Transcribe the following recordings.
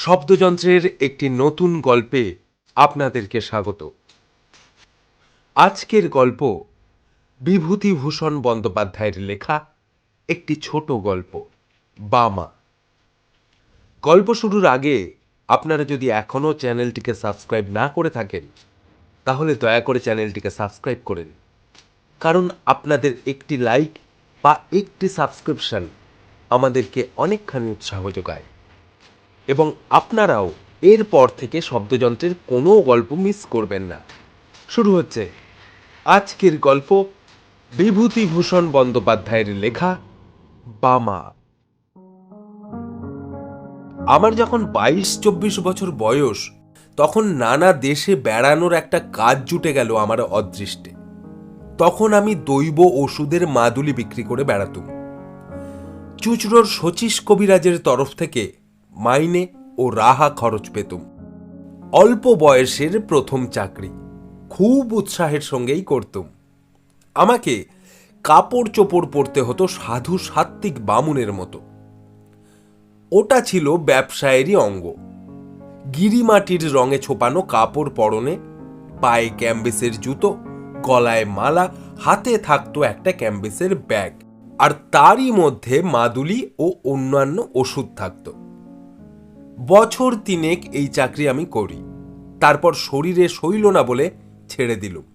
শব্দযন্ত্রের একটি নতুন গল্পে আপনাদেরকে স্বাগত। আজকের গল্প বিভূতিভূষণ বন্দ্যোপাধ্যায়ের লেখা একটি ছোট গল্প, বামা। গল্প শুরুর আগে আপনারা যদি এখনও চ্যানেলটিকে সাবস্ক্রাইব না করে থাকেন, তাহলে দয়া করে চ্যানেলটিকে সাবস্ক্রাইব করেন, কারণ আপনাদের একটি লাইক বা একটি সাবস্ক্রিপশন আমাদেরকে অনেকখানি উৎসাহ যোগায়, এবং আপনারাও এরপর থেকে শব্দযন্ত্রের কোনো গল্প মিস করবেন না। শুরু হচ্ছে আজকের গল্প, বিভূতিভূষণ বন্দ্যোপাধ্যায়ের লেখা বামা। আমার যখন 22-24 বছর বয়স, তখন নানা দেশে বেড়ানোর একটা কাজ জুটে গেল আমার অদৃষ্টে। তখন আমি দৈব ওষুধের মাদুলি বিক্রি করে বেড়াতুম। চুচড়োর শচীশ কবিরাজের তরফ থেকে মাইনে ও রাহা খরচ পেতুম। অল্প বয়সের প্রথম চাকরি, খুব উৎসাহের সঙ্গেই করতুম। আমাকে কাপড় চোপড় পরতে হতো সাধু সাত্ত্বিক বামুনের মতো। ওটা ছিল ব্যবসায়েরই অঙ্গ। গিরিমাটির রঙে ছোপানো কাপড় পরনে, পায়ে ক্যাম্বিসের জুতো, গলায় মালা, হাতে থাকতো একটা ক্যাম্বিসের ব্যাগ, আর তারই মধ্যে মাদুলি ও অন্যান্য ওষুধ থাকতো। বছর 3 এই চাকরি আমি করি, তারপর শরীরে সইল না বলে ছেড়ে দিলুম।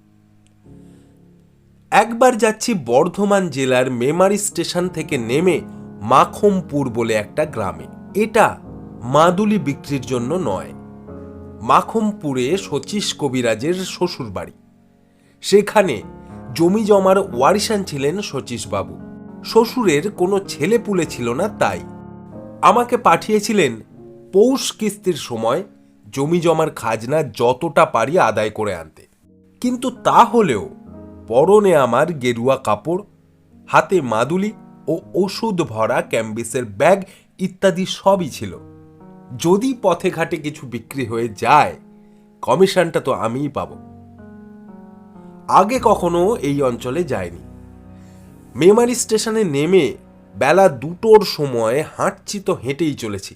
একবার যাচ্ছি বর্ধমান জেলার মেমারি স্টেশন থেকে নেমে মাখমপুর বলে একটা গ্রামে। এটা মাদুলি বিক্রির জন্য নয়, মাখমপুরে শচীশ কবিরাজের শ্বশুর বাড়ি। সেখানে জমি জমার ওয়ারিশান ছিলেন শচীশবাবু। শ্বশুরের কোনো ছেলেপুলে ছিল না, তাই আমাকে পাঠিয়েছিলেন পৌষ কিস্তির সময় জমি জমার খাজনা যতটা পারি আদায় করে আনতে। কিন্তু তা হলেও পরনে আমার গেরুয়া কাপড়, হাতে মাদুলি ও ওষুধ ভরা ক্যাম্বিসের ব্যাগ ইত্যাদি সবই ছিল। যদি পথে ঘাটে কিছু বিক্রি হয়ে যায়, কমিশনটা তো আমিই পাব। আগে কখনো এই অঞ্চলে যায়নি। মেমারি স্টেশনে নেমে বেলা 2টোর সময় হাঁটছি তো হেঁটেই চলেছি,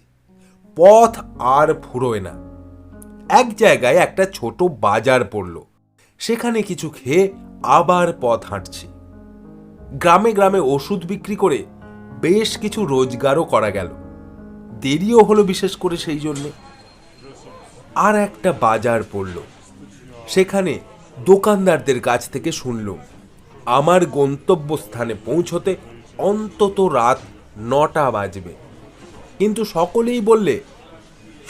পথ আর ফুরোয় না। এক জায়গায় একটা ছোট বাজার পড়ল, সেখানে কিছু খেয়ে আবার পথ হাঁটছি। গ্রামে গ্রামে ওষুধ বিক্রি করে বেশ কিছু রোজগারও করা গেল, দেরিও হলো বিশেষ করে সেই জন্যে। আর একটা বাজার পড়ল, সেখানে দোকানদারদের কাছ থেকে শুনলুম আমার গন্তব্যস্থানে পৌঁছতে অন্তত রাত 9টা বাজবে। কিন্তু সকলেই বললে,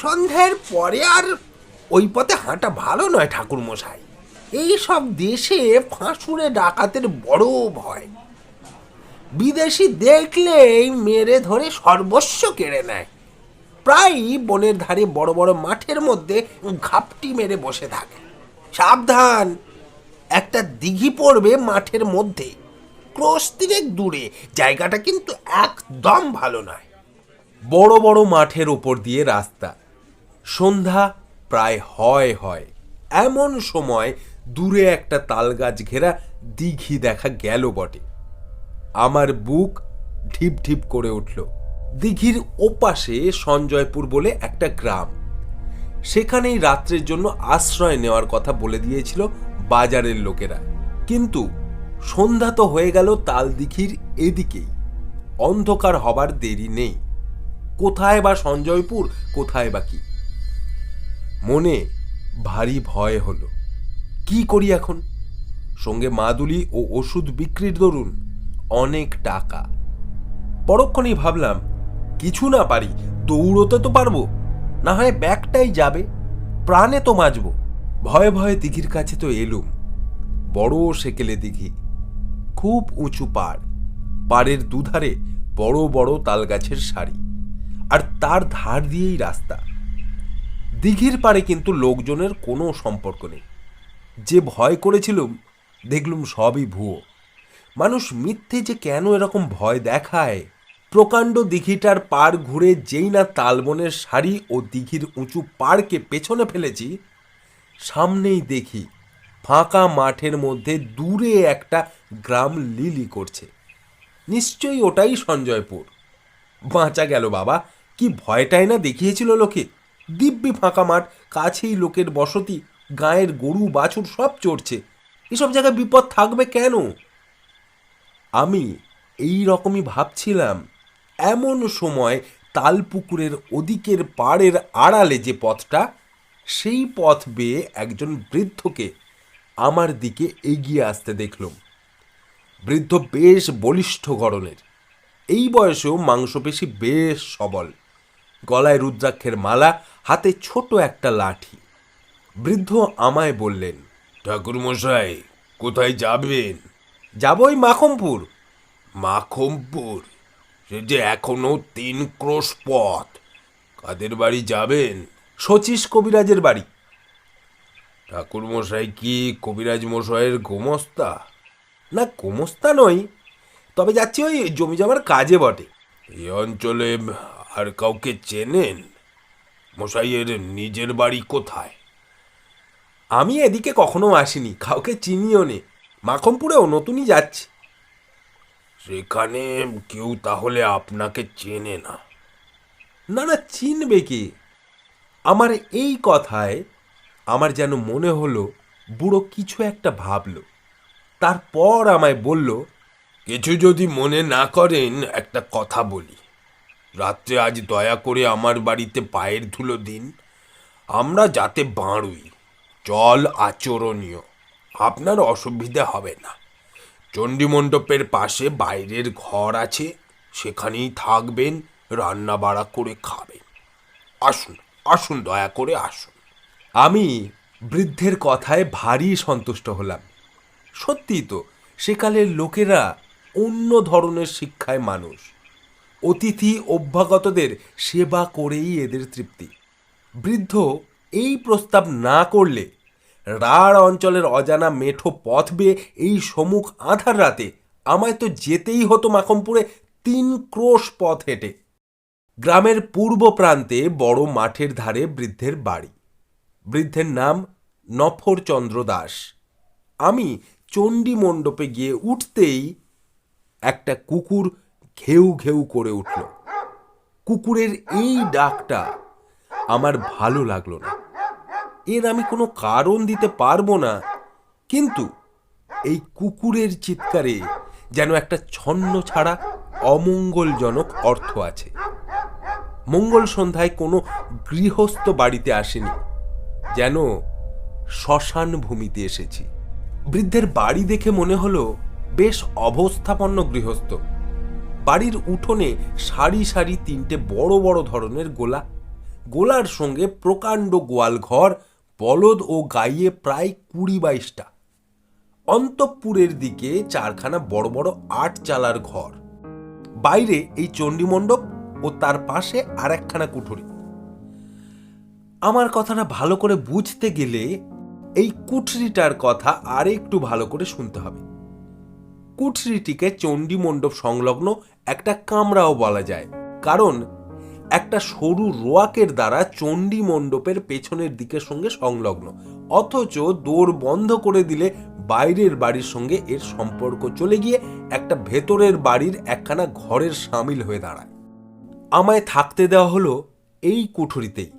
সন্ধ্যার পরে আর ওই পথে হাঁটা ভালো নয় ঠাকুর মশাই, এই সব দেশে ফাঁসুড়ে ডাকাতের বড় ভয়। বিদেশি দেখলেই মেরে ধরে সর্বস্ব কেড়ে নেয়। প্রায় বনের ধারে বড় বড় মাঠের মধ্যে ঘাপটি মেরে বসে থাকে। সাবধান, একটা দিঘি পড়বে মাঠের মধ্যে, ক্রোশ 3 দূরে। জায়গাটা কিন্তু একদম ভালো নয়। বড় বড় মাঠের ওপর দিয়ে রাস্তা। সন্ধ্যা প্রায় হয় এমন সময় দূরে একটা তালগাছ ঘেরা দিঘি দেখা গেল বটে। আমার বুক ঢিপ ঢিপ করে উঠল। দিঘির ওপাশে সঞ্জয়পুর বলে একটা গ্রাম। সেখানেই রাত্রের জন্য আশ্রয় নেওয়ার কথা বলে দিয়েছিল বাজারের লোকেরা। কিন্তু সন্ধ্যা তো হয়ে গেল তাল দিঘির এদিকেই, অন্ধকার হবার দেরি নেই। কোথায় বা সঞ্জয়পুর, কোথায় বা কি? মনে ভারী ভয় হলো। কি করি এখন? সঙ্গে মাদুলি ও ওষুধ বিক্রির দরুন অনেক টাকা। পরক্ষণেই ভাবলাম, কিছু না পারি দৌড়তে তো পারবো, না হয় ব্যাগটাই যাবে, প্রাণে তো বাঁচব। ভয়ে ভয়ে দিঘির কাছে তো এলুম। বড় সেকেলে দিঘি, খুব উঁচু পাড়, পাড়ের দুধারে বড় বড় তালগাছের সারি, আর তার ধার দিয়েই রাস্তা। দিঘির পাড়ে কিন্তু লোকজনের কোনো সম্পর্ক নেই। যে ভয় করেছিলুম, দেখলুম সবই ভুয়ো। মানুষ মিথ্যে যে কেন এরকম ভয় দেখায়। প্রকাণ্ড দিঘিটার পাড় ঘুরে যেই না তালবনের সারি ও দিঘির উঁচু পাড়কে পেছনে ফেলেছি, সামনেই দেখি ফাঁকা মাঠের মধ্যে দূরে একটা গ্রাম লিলি করছে। নিশ্চয়ই ওটাই সঞ্জয়পুর। বাঁচা গেল বাবা, কি ভয়টাই না দেখিয়েছিল লোকে। দিব্যি ফাঁকা মাঠ, কাছেই লোকের বসতি, গায়ের গরু বাছুর সব চড়ছে। এসব জায়গায় বিপদ থাকবে কেন? আমি এই রকমই ভাবছিলাম, এমন সময় তালপুকুরের ওদিকের পাড়ের আড়ালে যে পথটা, সেই পথ বেয়ে একজন বৃদ্ধকে আমার দিকে এগিয়ে আসতে দেখলাম। বৃদ্ধ বেশ বলিষ্ঠ গড়নের, এই বয়সেও মাংসপেশি বেশ সবল, গলায় রুদ্রাক্ষের মালা, হাতে ছোট একটা লাঠি। বৃদ্ধ আমায় বললেন, ঠাকুরমশাই, কোথায় যাবেন? যাবই মাখমপুর। মাখমপুর? সে যে এখনো 3 ক্রোশ পথ। কাদের বাড়ি যাবেন? শচীশ কবিরাজের বাড়ি। ঠাকুরমশাই কি কবিরাজ মশাইয়ের গোমস্তা? না, গোমস্তা নই, তবে যাচ্ছি ওই জমি জমার কাজে বটে। এই অঞ্চলে আর কাউকে চেনেন? মশাইয়ের নিজের বাড়ি কোথায়? আমি এদিকে কখনো আসিনি, কাউকে চিনিও নে। মাখমপুরেও নতুনই যাচ্ছি। সেখানে কেউ তাহলে আপনাকে চেনে না? না না, চিনবে কি? আমার এই কথায় আমার যেন মনে হলো বুড়ো কিছু একটা ভাবল। তারপর আমায় বলল, কিছু যদি মনে না করেন একটা কথা বলি। রাত্রে আজ দয়া করে আমার বাড়িতে পায়ের ধুলো দিন। আমরা যাতে বাড়ুই, জল আচরণীয়, আপনার অসুবিধা হবে না। চণ্ডীমণ্ডপের পাশে বাইরের ঘর আছে, সেখানেই থাকবেন, রান্না বাড়া করে খাবেন। আসুন আসুন, দয়া করে আসুন। আমি বৃদ্ধের কথায় ভারী সন্তুষ্ট হলাম। সত্যি তো, সেকালের লোকেরা অন্য ধরনের শিক্ষায় মানুষ। অতিথি অভ্যাগতদের সেবা করেই এদের তৃপ্তি। বৃদ্ধ এই প্রস্তাব না করলে রাঢ় অঞ্চলের অজানা মেঠো পথ বেয়ে এই সমুখ আঁধার রাতে আমায় তো যেতেই হতো মাখমপুরে 3 ক্রোশ পথ হেঁটে। গ্রামের পূর্ব প্রান্তে বড় মাঠের ধারে বৃদ্ধের বাড়ি। বৃদ্ধের নাম নফরচন্দ্র দাস। আমি চণ্ডী মণ্ডপে গিয়ে উঠতেই একটা কুকুর ঘেউ ঘেউ করে উঠল। কুকুরের এই ডাকটা আমার ভালো লাগলো না। এর আমি কোনো কারণ দিতে পারবো না, কিন্তু এই কুকুরের চিৎকারে যেন একটা ছন্ন ছাড়া অমঙ্গলজনক অর্থ আছে। মঙ্গল সন্ধ্যায় কোনো গৃহস্থ বাড়িতে আসেনি, যেন শ্মশান ভূমিতে এসেছি। বৃদ্ধের বাড়ি দেখে মনে হলো বেশ অবস্থাপন্ন গৃহস্থ। বাড়ির উঠোনে সারি সারি 3টে বড় বড় ধরনের গোলা, গোলার সঙ্গে প্রকাণ্ড গোয়াল ঘর, বলদ ও গাইয়ে প্রায় 20-22টা। অন্তঃপুরের দিকে 4খানা বড় বড় 8 চালার ঘর। বাইরে এই চণ্ডীমণ্ডপ ও তার পাশে আর একখানা কুঠুরি। আমার কথাটা ভালো করে বুঝতে গেলে এই কুঠরিটার কথা আর একটু ভালো করে শুনতে হবে। কুঠরিটিকে চণ্ডীমণ্ডপ সংলগ্ন একটা কামরাও বলা যায়, কারণ একটা সরু রোয়াকের দ্বারা চণ্ডীমণ্ডপের পেছনের দিকের সঙ্গে সংলগ্ন, অথচ দোর বন্ধ করে দিলে বাইরের বাড়ির সঙ্গে এর সম্পর্ক চলে গিয়ে একটা ভেতরের বাড়ির একখানা ঘরের সামিল হয়ে দাঁড়ায়। আমায় থাকতে দেওয়া হলো এই কুঠরিতেই।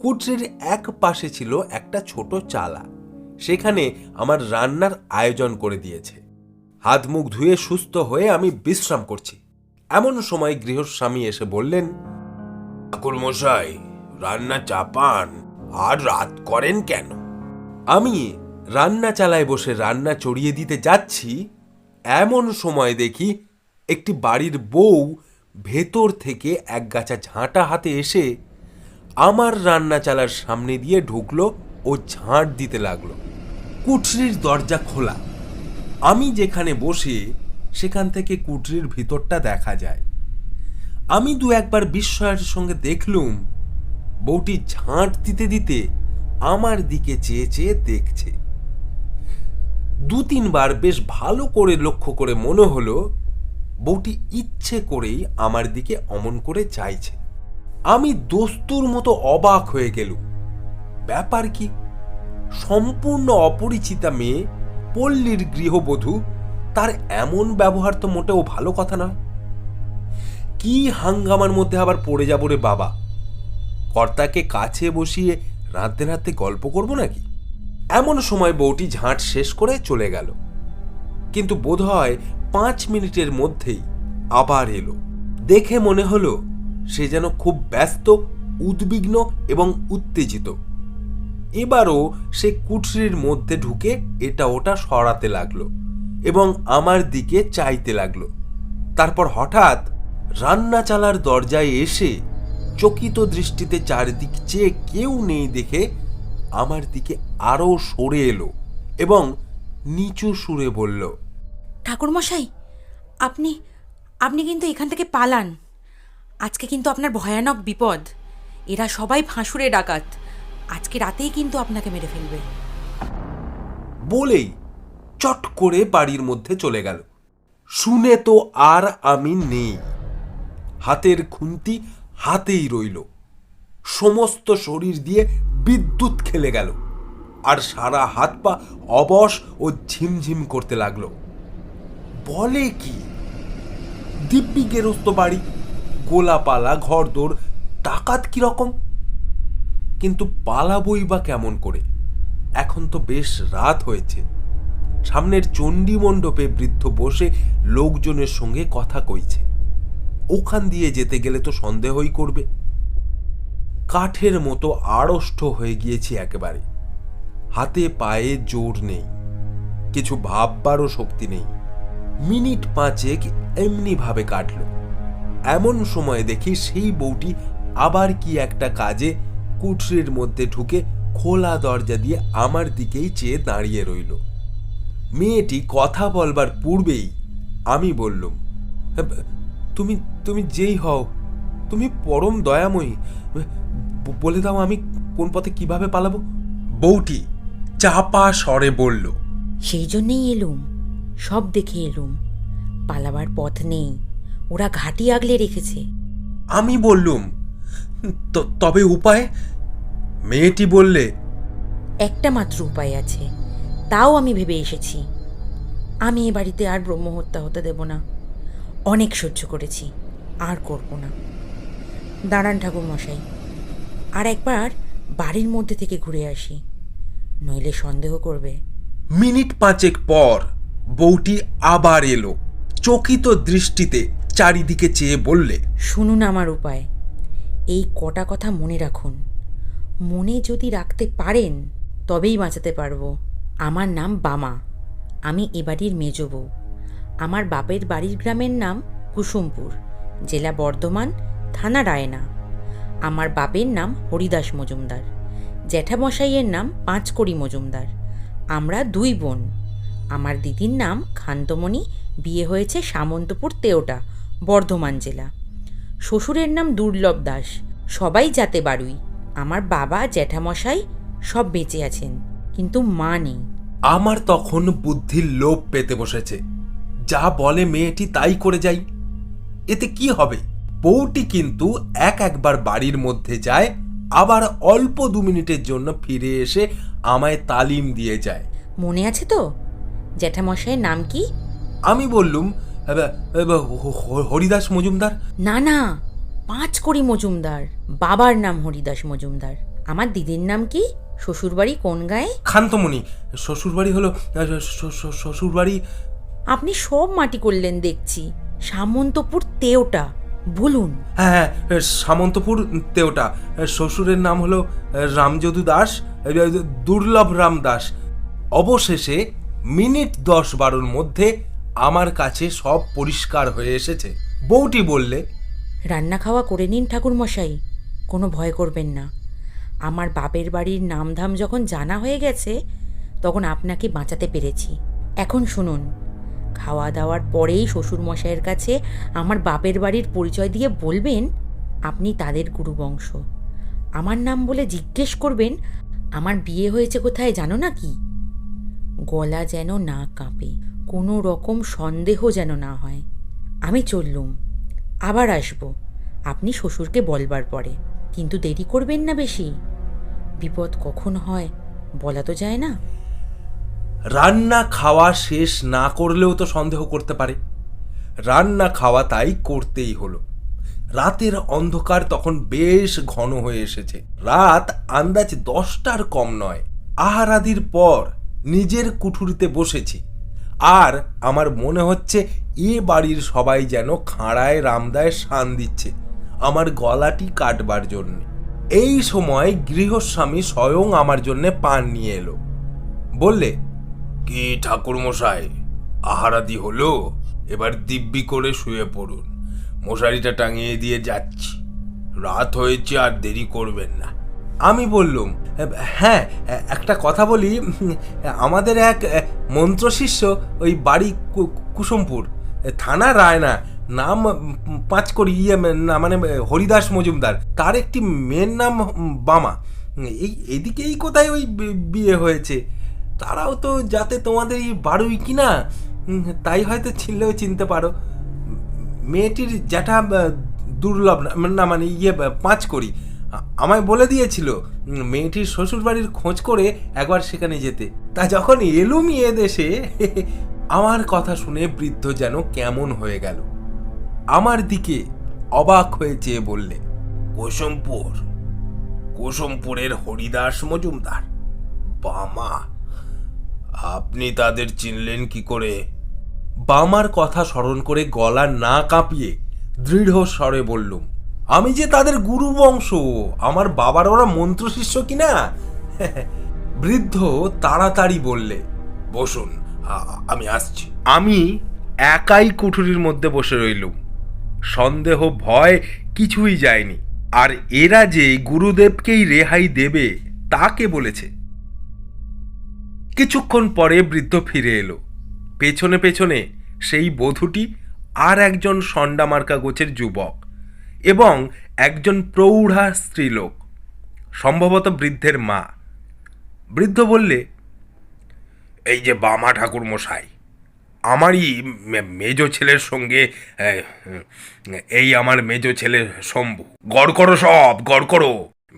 কুঠরির এক পাশে ছিল একটা ছোট চালা, সেখানে আমার রান্নার আয়োজন করে দিয়েছে। হাত মুখ ধুয়ে সুস্থ হয়ে আমি বিশ্রাম করছি, এমন সময় গৃহস্বামী এসে বললেন, ঠাকুরমশাই, রান্না চাপান, আর রাত করেন কেন? আমি রান্না চালায় বসে রান্না চড়িয়ে দিতে যাচ্ছি, এমন সময় দেখি একটি বাড়ির বউ ভেতর থেকে একগাছা ঝাঁটা হাতে এসে আমার রান্না চালার সামনে দিয়ে ঢুকলো ও ঝাঁট দিতে লাগলো। কুঠরির দরজা খোলা, আমি যেখানে বসে সেখান থেকে কুঠরির ভিতরটা দেখা যায়। আমি 2-1বার বিস্ময়ের সঙ্গে দেখলুম বউটি ঝাঁট দিতে দিতে আমার দিকে চেয়ে চেয়ে দেখছে। 2-3বার বেশ ভালো করে লক্ষ্য করে মনে হলো বউটি ইচ্ছে করেই আমার দিকে অমন করে চাইছে। আমি দস্তুর মতো অবাক হয়ে গেলুম। ব্যাপার কি? সম্পূর্ণ অপরিচিতা মেয়ে, পল্লীর গৃহবধূ, তার এমন ব্যবহার তো মোটেও ভালো কথা নয়। কি হাঙ্গামার মধ্যে আবার পড়ে যাব রে বাবা! কর্তাকে কাছে বসিয়ে রাঁধতে রাঁধতে গল্প করব নাকি? এমন সময় বউটি ঝাঁট শেষ করে চলে গেল, কিন্তু বোধহয় 5 মিনিটের মধ্যেই আবার এলো। দেখে মনে হলো সে যেন খুব ব্যস্ত, উদ্বিগ্ন এবং উত্তেজিত। এবারও সে কুঠরির মধ্যে ঢুকে এটা ওটা সরাতে লাগলো এবং আমার দিকে চাইতে লাগলো। তারপর হঠাৎ রান্না চালার দরজায় এসে চকিত দৃষ্টিতে চারিদিক চেয়ে কেউ নেই দেখে আমার দিকে আরো সরে এলো এবং নিচু সুরে বলল, ঠাকুরমশাই, আপনি আপনি কিন্তু এখান থেকে পালান। আজকে কিন্তু আপনার ভয়ানক বিপদ। এরা সবাই ফাঁসুরে ডাকাত। আজকে রাতেই কিন্তু আপনাকে মেরে ফেলবে। বলেই চট করে বাড়ির মধ্যে চলে গেল। শুনে তো আর আমি নেই। হাতের খুন্তি হাতেই রইল। সমস্ত শরীর দিয়ে বিদ্যুৎ খেলে গেল আর সারা হাত পা অবশ ও ঝিমঝিম করতে লাগলো। বলে কি, দিব্যি গেরস্ত বাড়ি, গোলাপালা, ঘরদোর, ডাকাত কিরকম? কিন্তু পালাবই বা কেমন করে? এখন তো বেশ রাত হয়েছে। সামনের চণ্ডী মণ্ডপে বৃদ্ধ বসে লোকজনের সঙ্গে কথা কইছে। ওখান দিয়ে যেতে গেলে তো সন্দেহই করবে। কাঠের মতো আড়ষ্ট হয়ে গিয়েছি একেবারে। হাতে পায়ে জোর নেই, কিছু ভাববারও শক্তি নেই। মিনিট 5 এমনি ভাবে কাটল। এমন সময় দেখি সেই বউটি আবার কি একটা কাজে কুঠরির মধ্যে ঢুকে খোলা দরজা দিয়ে আমার দিকেই চেয়ে দাঁড়িয়ে রইল। মেয়েটি কথা বলবার পূর্বেই আমি বললুম, তুমি তুমি যেই হও, তুমি পরম দয়াময়ী, বলে দাও আমি কোন পথে কিভাবে পালাবো? বউটি চাপা স্বরে বলল, সেই জন্যেই এলুম, সব দেখে এলুম। পালাবার পথ নেই, ওরা ঘাঁটি আগলে রেখেছে। আমি বললুম, তবে উপায়? মেয়েটি বললে, একটা মাত্র উপায় আছে, তাও আমি ভেবে এসেছি। আমি এ বাড়িতে আর ব্রহ্মহত্যা হতে দেব না। অনেক সহ্য করেছি, আর করব না। দাঁড়ান ঠাকুরমশাই, আর একবার বাড়ির মধ্যে থেকে ঘুরে আসি, নইলে সন্দেহ করবে। মিনিট 5 পর বউটি আবার এলো। চকিত দৃষ্টিতে চারিদিকে চেয়ে বললে, শুনুন আমার উপায়। এই কটা কথা মনে রাখুন। মনে যদি রাখতে পারেন তবেই বাঁচাতে পারবো। আমার নাম বামা, আমি এ বাড়ির মেজ বউ। আমার বাপের বাড়ির গ্রামের নাম কুসুমপুর, জেলা বর্ধমান, থানা রায়না। আমার বাপের নাম হরিদাস মজুমদার, জ্যাঠামশাইয়ের নাম পাঁচকড়ি মজুমদার। আমরা 2 বোন। আমার দিদির নাম খান্তমণি, বিয়ে হয়েছে সামন্তপুর তেওটা, বর্ধমান জেলা। শ্বশুরের নাম দুর্লভ দাস, সবাই যাতে বাড়ুই। আমার বাবা, জ্যাঠামশাই সব বেঁচে আছেন, কিন্তু মা নেই। আমার তখন বুদ্ধির লোভ পেতে বসেছে। যা বলে মেয়েটি তাই করে যাই, এতে কি হবে? বউটি কিন্তু একবার বাড়ির মধ্যে যায়, আবার অল্প 2 মিনিটের জন্য ফিরে এসে আমায় তালিম দিয়ে যায়। মনে আছে তো জ্যাঠামশাইয়ের নাম কি? আমি বললুম, হরিদাস মজুমদার। না না, পাঁচকড়ি মজুমদার। বাবার নাম হরিদাস মজুমদার। আমার দিদির নাম কি? শ্বশুরবাড়ি কোন গায়ে? খান্তমণি। শ্বশুরবাড়ি হলো শ্বশুরবাড়ি। আপনি সব মাটি করলেন দেখছি। সামন্তপুর তেওটা, বলুন। হ্যাঁ, সামন্তপুর তেওটা। শ্বশুরের নাম হলো রামযদু দাস, দুর্লভ রাম দাস। অবশেষে মিনিট 10-12 মধ্যে আমার কাছে সব পরিষ্কার হয়ে এসেছে। বউটি বললে, রান্না খাওয়া করে নিন ঠাকুরমশাই, কোনো ভয় করবেন না। আমার বাপের বাড়ির নামধাম যখন জানা হয়ে গেছে তখন আপনাকে বাঁচাতে পেরেছি। এখন শুনুন, খাওয়া দাওয়ার পরেই শ্বশুরমশাইয়ের কাছে আমার বাপের বাড়ির পরিচয় দিয়ে বলবেন আপনি তাদের গুরুবংশ। আমার নাম বলে জিজ্ঞেস করবেন আমার বিয়ে হয়েছে কোথায় জানো না কি? গলা যেন না কাঁপে, কোনো রকম সন্দেহ যেন না হয়। আমি চললুম, আবার আসব আপনি শ্বশুরকে বলবার পরে, কিন্তু দেরি করবেন না বেশি। বিপদ কখন হয় বলা তো যায় না। রান্না খাওয়া শেষ না করলেও তো সন্দেহ করতে পারে। রান্না খাওয়া তাই করতেই হলো। রাতের অন্ধকার তখন বেশ ঘন হয়ে এসেছে। রাত আন্দাজ 10টার কম নয়। আহারাদির পর নিজের কুঠুরিতে বসেছি, আর আমার মনে হচ্ছে এ বাড়ির সবাই যেন খাঁড়ায় রামদায় শান দিচ্ছে আমার গলাটি কাটবার জন্য। এই সময় গৃহস্বামী স্বয়ং আমার জন্য পান নিয়ে এলো। বললে, কি ঠাকুরমশাই, আহারাদি হলো? এবার দিব্যি করে শুয়ে পড়ুন, মশারিটা টাঙিয়ে দিয়ে যাচ্ছি। রাত হয়েছে, আর দেরি করবেন না। আমি বললুম, হ্যাঁ, একটা কথা বলি, আমাদের এক মন্ত্রশিষ্য ওই বাড়ি কুসুমপুর, থানা রায়না, নাম পাঁচকড়ি, না মানে হরিদাস মজুমদার, তার একটি মেয়ের নাম বামা। এদিকেই কোথায় ওই বিয়ে হয়েছে। তারাও তো যাতে তোমাদের এই বাড়ুই কিনা, তাই হয়তো চিনলেও চিনতে পারো। মেয়েটির জ্যাঠা দুর্লভ না মানে পাঁচকড়ি আমায় বলে দিয়েছিল মেয়েটির শ্বশুর বাড়ির খোঁজ করে একবার সেখানে যেতে। তা যখন এলুম এ দেশে, আমার কথা শুনে বৃদ্ধ যেন কেমন হয়ে গেল। আমার দিকে অবাক হয়ে চেয়ে বললে, কুসুমপুরের হরিদাস মজুমদার বামা, আপনি তাদের চিনলেন কি করে? বামার কথা স্মরণ করে গলা না কাঁপিয়ে দৃঢ় স্বরে বললুম, আমি যে তাদের গুরু বংশ, আমার বাবার ওরা মন্ত্রশিষ্য কিনা। বৃদ্ধ তাড়াতাড়ি বললে, বসুন, আমি আসছি। আমি একাই কুঠুরির মধ্যে বসে রইলুম। সন্দেহ ভয় কিছুই যায়নি। আর এরা যে গুরুদেবকেই রেহাই দেবে তা কে বলেছে? কিছুক্ষণ পরে বৃদ্ধ ফিরে এলো। পেছনে পেছনে সেই বধূটি আর একজন সন্ডামার্কা গোছের যুবক এবং একজন প্রৌঢ়া স্ত্রীলোক, সম্ভবত বৃদ্ধের মা। বৃদ্ধ বললে, এই যে বামা ঠাকুর মশাই, আমারই মেজ ছেলের সঙ্গে এই আমার মেজ ছেলে শম্ভু। গড় করো, সব গড় করো।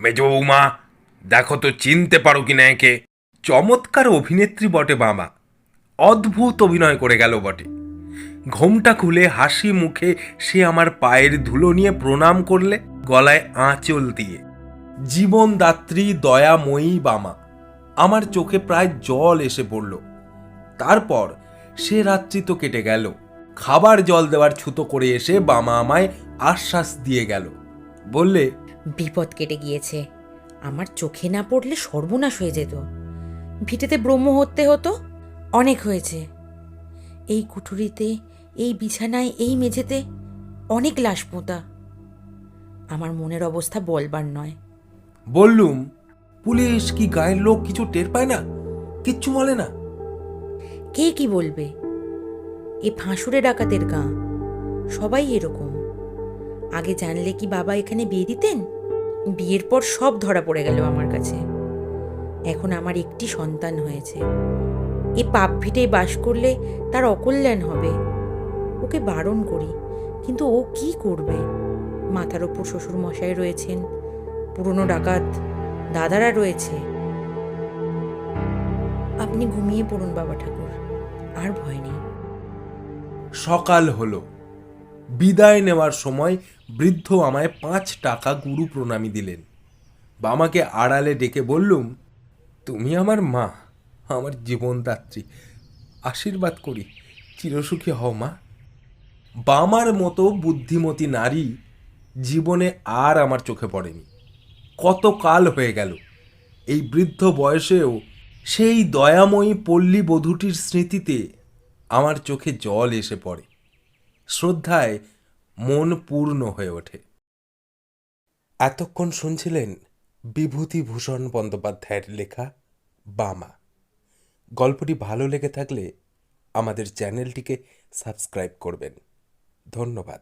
মেজ বৌমা, দেখো তো চিনতে পারো কিনা একে। চমৎকার অভিনেত্রী বটে বামা, অদ্ভুত অভিনয় করে গেল বটে। ঘোমটা খুলে হাসি মুখে সে আমার পায়ের ধুলো নিয়ে প্রণাম করলে, গলায় আঁচল দিয়ে। জীবনদাত্রী দয়াময়ী বামা। আমার চোখে প্রায় জল এসে পড়ল। তারপর সে রাত্রি তো কেটে গেল। খাবার জল দেওয়ার ছুতো করে এসে বামা আমায় আশ্বাস দিয়ে গেল। বললে, বিপদ কেটে গিয়েছে। আমার চোখে না পড়লে সর্বনাশ হয়ে যেত। ভিটেতে ব্রহ্ম হত্যে হতো। অনেক হয়েছে। এই কুঠুরিতে, এই বিছানায়, এই মেঝেতে অনেক লাশ পোঁতা। আমার মনের অবস্থা বলবার নয়। বললুম, পুলিশ কি গায়ের লোক কিছু টের পায় না? কিচ্ছু বলে না? কে কি বলবে? এ ফাঁসুরে ডাকাতের গাঁ, সবাই এরকম। আগে জানলে কি বাবা এখানে বিয়ে দিতেন? বিয়ের পর সব ধরা পড়ে গেল আমার কাছে। এখন আমার একটি সন্তান হয়েছে। এ পাপ ভিটে বাস করলে তার অকল্যাণ হবে। ওকে বারণ করি, কিন্তু ও কি করবে? মাথার ওপর শ্বশুর মশাই রয়েছেন, পুরনো ডাকাত দাদারা রয়েছে। আপনি ঘুমিয়ে পড়ুন বাবা ঠাকুর, আর ভয় নেই। সকাল হলো। বিদায় নেওয়ার সময় বৃদ্ধ আমায় 5 টাকা গুরু প্রণামী দিলেন। বামাকে আড়ালে ডেকে বললুম, তুমি আমার মা, আমার জীবনদাত্রী, আশীর্বাদ করি চিরসুখী হও মা। বামার মতো বুদ্ধিমতী নারী জীবনে আর আমার চোখে পড়েনি। কত কাল হয়ে গেল। এই বৃদ্ধ বয়সেও সেই দয়াময়ী পল্লী বধূটির স্মৃতিতে আমার চোখে জল এসে পড়ে। শ্রদ্ধায় মন পূর্ণ হয়ে ওঠে। এতক্ষণ শুনছিলেন বিভূতিভূষণ বন্দ্যোপাধ্যায়ের লেখা বামা। গল্পটি ভালো লেগে থাকলে আমাদের চ্যানেলটিকে সাবস্ক্রাইব করবেন। ধন্যবাদ।